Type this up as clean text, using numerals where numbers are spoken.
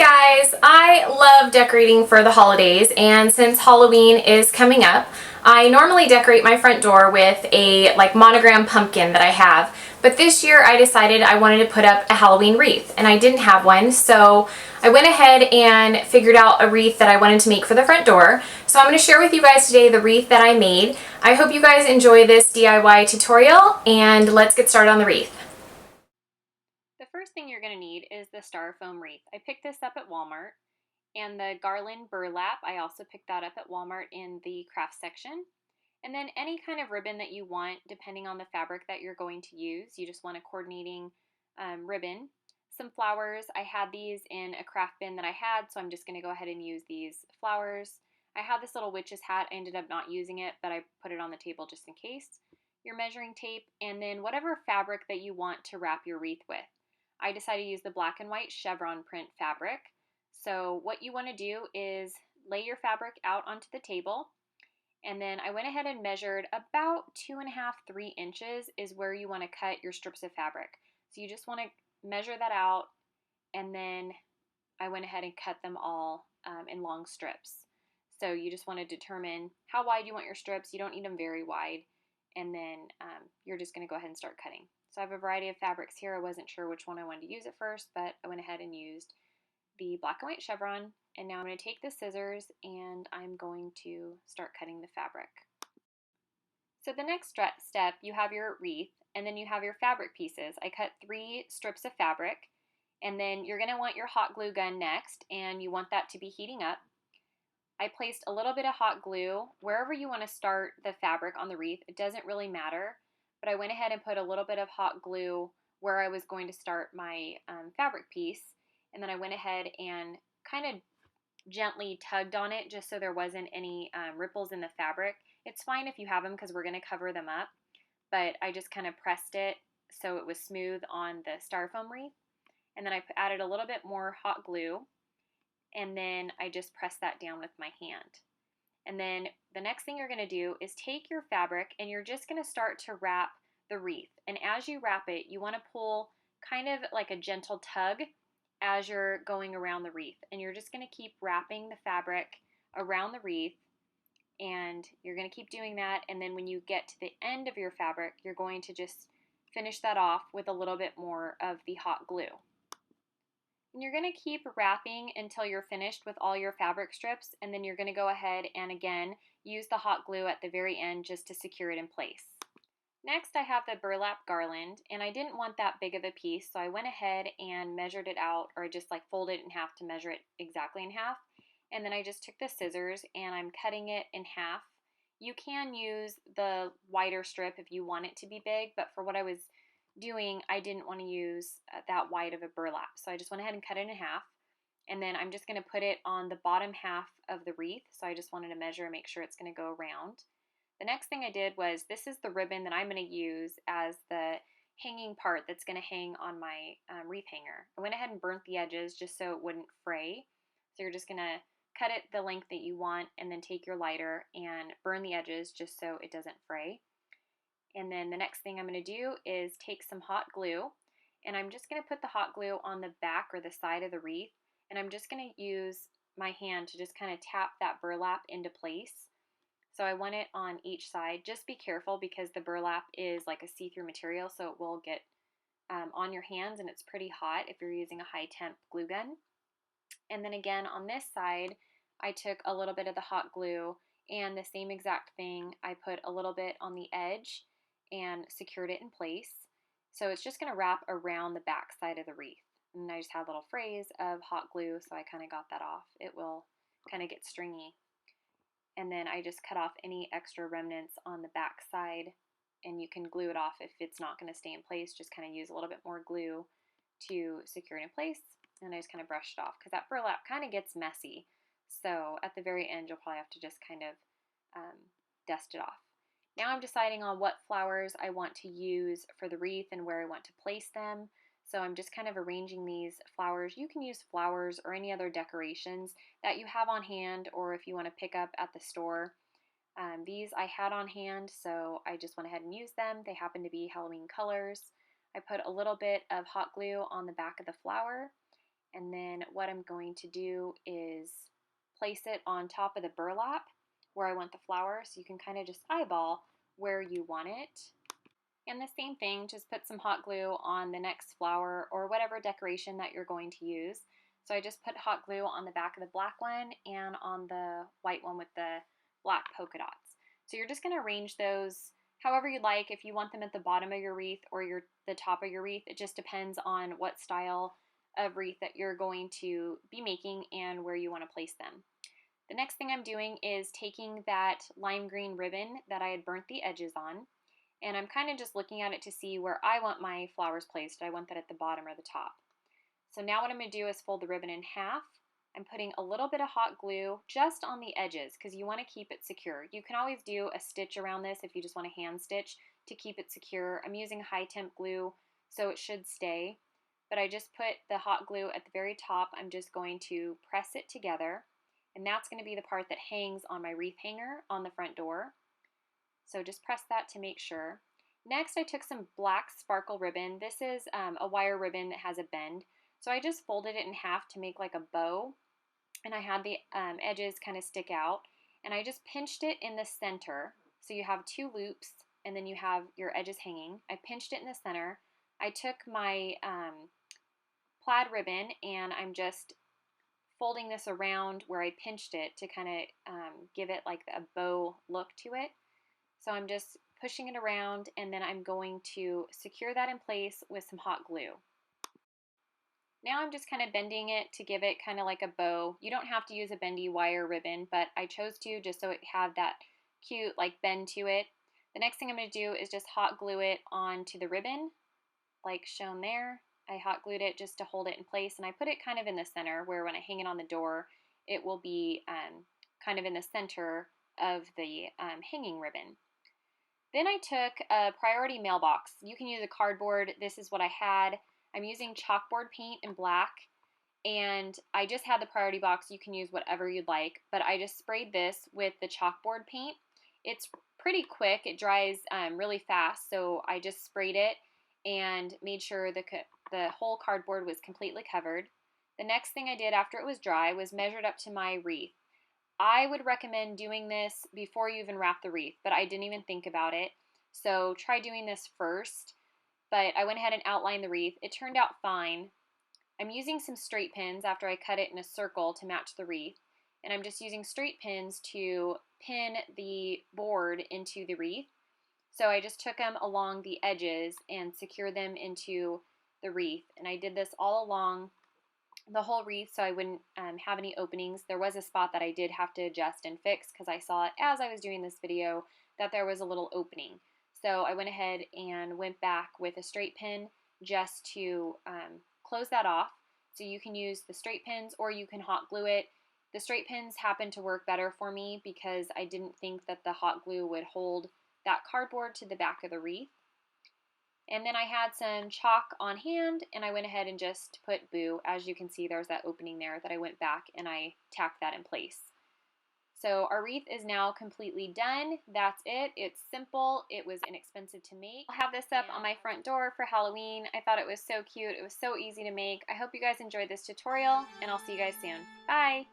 guys, I love decorating for the holidays, and since Halloween is coming up, I normally decorate my front door with a monogram pumpkin that I have. But this year I decided I wanted to put up a Halloween wreath, and I didn't have one, so I went ahead and figured out a wreath that I wanted to make for the front door. So I'm going to share with you guys today the wreath that I made. I hope you guys enjoy this DIY tutorial, and let's get started on the wreath. The first thing you're going to need is the styrofoam wreath. I picked this up at Walmart, and the garland burlap, I also picked that up at Walmart in the craft section. And then any kind of ribbon that you want, depending on the fabric that you're going to use. You just want a coordinating ribbon. Some flowers, I had these in a craft bin that I had, so I'm just going to go ahead and use these flowers. I had this little witch's hat. I ended up not using it, but I put it on the table just in case. Your measuring tape, and then whatever fabric that you want to wrap your wreath with. I decided to use the black and white chevron print fabric. So what you want to do is lay your fabric out onto the table, and then I went ahead and measured about 2.5 to 3 inches is where you want to cut your strips of fabric. So you just want to measure that out, and then I went ahead and cut them all in long strips. So you just want to determine how wide you want your strips. You don't need them very wide, and then you're just going to go ahead and start cutting. So I have a variety of fabrics here. I wasn't sure which one I wanted to use at first, but I went ahead and used the black and white chevron. And now I'm going to take the scissors and I'm going to start cutting the fabric. So the next step, you have your wreath, and then you have your fabric pieces. I cut 3 strips of fabric, and then you're going to want your hot glue gun next, and you want that to be heating up. I placed a little bit of hot glue wherever you want to start the fabric on the wreath. It doesn't really matter, but I went ahead and put a little bit of hot glue where I was going to start my fabric piece, and then I went ahead and kind of gently tugged on it just so there wasn't any ripples in the fabric. It's fine if you have them because we're going to cover them up, but I just kind of pressed it so it was smooth on the styrofoam wreath, and then I added a little bit more hot glue, and then I just pressed that down with my hand. And then the next thing you're going to do is take your fabric and you're just going to start to wrap the wreath. And as you wrap it, you want to pull kind of like a gentle tug as you're going around the wreath. And you're just going to keep wrapping the fabric around the wreath, and you're going to keep doing that. And then when you get to the end of your fabric, you're going to just finish that off with a little bit more of the hot glue. And you're going to keep wrapping until you're finished with all your fabric strips, and then you're going to go ahead and again use the hot glue at the very end just to secure it in place. Next, I have the burlap garland, and I didn't want that big of a piece, so I went ahead and measured it out, or just folded it in half to measure it exactly in half. And then I just took the scissors and I'm cutting it in half. You can use the wider strip if you want it to be big, but for what I was doing, I didn't want to use that wide of a burlap. So I just went ahead and cut it in half. And then I'm just going to put it on the bottom half of the wreath. So I just wanted to measure and make sure it's going to go around. The next thing I did was, this is the ribbon that I'm going to use as the hanging part that's going to hang on my wreath hanger. I went ahead and burnt the edges just so it wouldn't fray. So you're just going to cut it the length that you want, and then take your lighter and burn the edges just so it doesn't fray. And then the next thing I'm going to do is take some hot glue, and I'm just going to put the hot glue on the back or the side of the wreath, and I'm just going to use my hand to just kind of tap that burlap into place. So I want it on each side. Just be careful because the burlap is like a see-through material, so it will get on your hands, and it's pretty hot if you're using a high temp glue gun. And then again on this side, I took a little bit of the hot glue, and the same exact thing, I put a little bit on the edge and secured it in place. So it's just going to wrap around the back side of the wreath. And I just had a little phrase of hot glue, so I kind of got that off. It will kind of get stringy. And then I just cut off any extra remnants on the back side, and you can glue it off if it's not going to stay in place. Just kind of use a little bit more glue to secure it in place. And I just kind of brushed it off because that burlap kind of gets messy. So at the very end, you'll probably have to just kind of dust it off. Now I'm deciding on what flowers I want to use for the wreath and where I want to place them. So I'm just kind of arranging these flowers. You can use flowers or any other decorations that you have on hand, or if you want to pick up at the store. These I had on hand, so I just went ahead and used them. They happen to be Halloween colors. I put a little bit of hot glue on the back of the flower, And then what I'm going to do is place it on top of the burlap where I want the flower, so you can kind of just eyeball where you want it. And the same thing, just put some hot glue on the next flower or whatever decoration that you're going to use. So I just put hot glue on the back of the black one and on the white one with the black polka dots. So you're just going to arrange those however you like. If you want them at the bottom of your wreath or the top of your wreath, it just depends on what style of wreath that you're going to be making and where you want to place them. The next thing I'm doing is taking that lime green ribbon that I had burnt the edges on, and I'm kind of just looking at it to see where I want my flowers placed. Do I want that at the bottom or the top? So now what I'm going to do is fold the ribbon in half. I'm putting a little bit of hot glue just on the edges because you want to keep it secure. You can always do a stitch around this if you just want to hand stitch to keep it secure. I'm using high temp glue, so it should stay. But I just put the hot glue at the very top. I'm just going to press it together, and that's going to be the part that hangs on my wreath hanger on the front door. So just press that to make sure. Next, I took some black sparkle ribbon. This is a wire ribbon that has a bend. So I just folded it in half to make like a bow, and I had the edges kind of stick out, and I just pinched it in the center. So you have two loops, and then you have your edges hanging. I pinched it in the center. I took my plaid ribbon, and I'm just folding this around where I pinched it to kind of give it like a bow look to it. So I'm just pushing it around, and then I'm going to secure that in place with some hot glue. Now I'm just kind of bending it to give it kind of like a bow. You don't have to use a bendy wire ribbon, but I chose to just so it had that cute like bend to it. The next thing I'm going to do is just hot glue it onto the ribbon, like shown there. I hot glued it just to hold it in place, and I put it kind of in the center where when I hang it on the door, it will be kind of in the center of the hanging ribbon. Then I took a priority mailbox. You can use a cardboard. This is what I had. I'm using chalkboard paint in black, and I just had the priority box. You can use whatever you'd like, but I just sprayed this with the chalkboard paint. It's pretty quick. It dries really fast, so I just sprayed it and made sure the whole cardboard was completely covered. The next thing I did after it was dry was measured up to my wreath. I would recommend doing this before you even wrap the wreath, but I didn't even think about it. So try doing this first. But I went ahead and outlined the wreath. It turned out fine. I'm using some straight pins after I cut it in a circle to match the wreath. And I'm just using straight pins to pin the board into the wreath. So I just took them along the edges and secured them into the wreath. And I did this all along the whole wreath so I wouldn't have any openings. There was a spot that I did have to adjust and fix because I saw it as I was doing this video that there was a little opening. So I went ahead and went back with a straight pin just to close that off. So you can use the straight pins or you can hot glue it. The straight pins happen to work better for me because I didn't think that the hot glue would hold that cardboard to the back of the wreath. And then I had some chalk on hand, and I went ahead and just put boo. As you can see, there's that opening there that I went back and I tacked that in place. So our wreath is now completely done. That's it. It's simple. It was inexpensive to make. I'll have this up on my front door for Halloween. I thought it was so cute. It was so easy to make. I hope you guys enjoyed this tutorial, and I'll see you guys soon. Bye!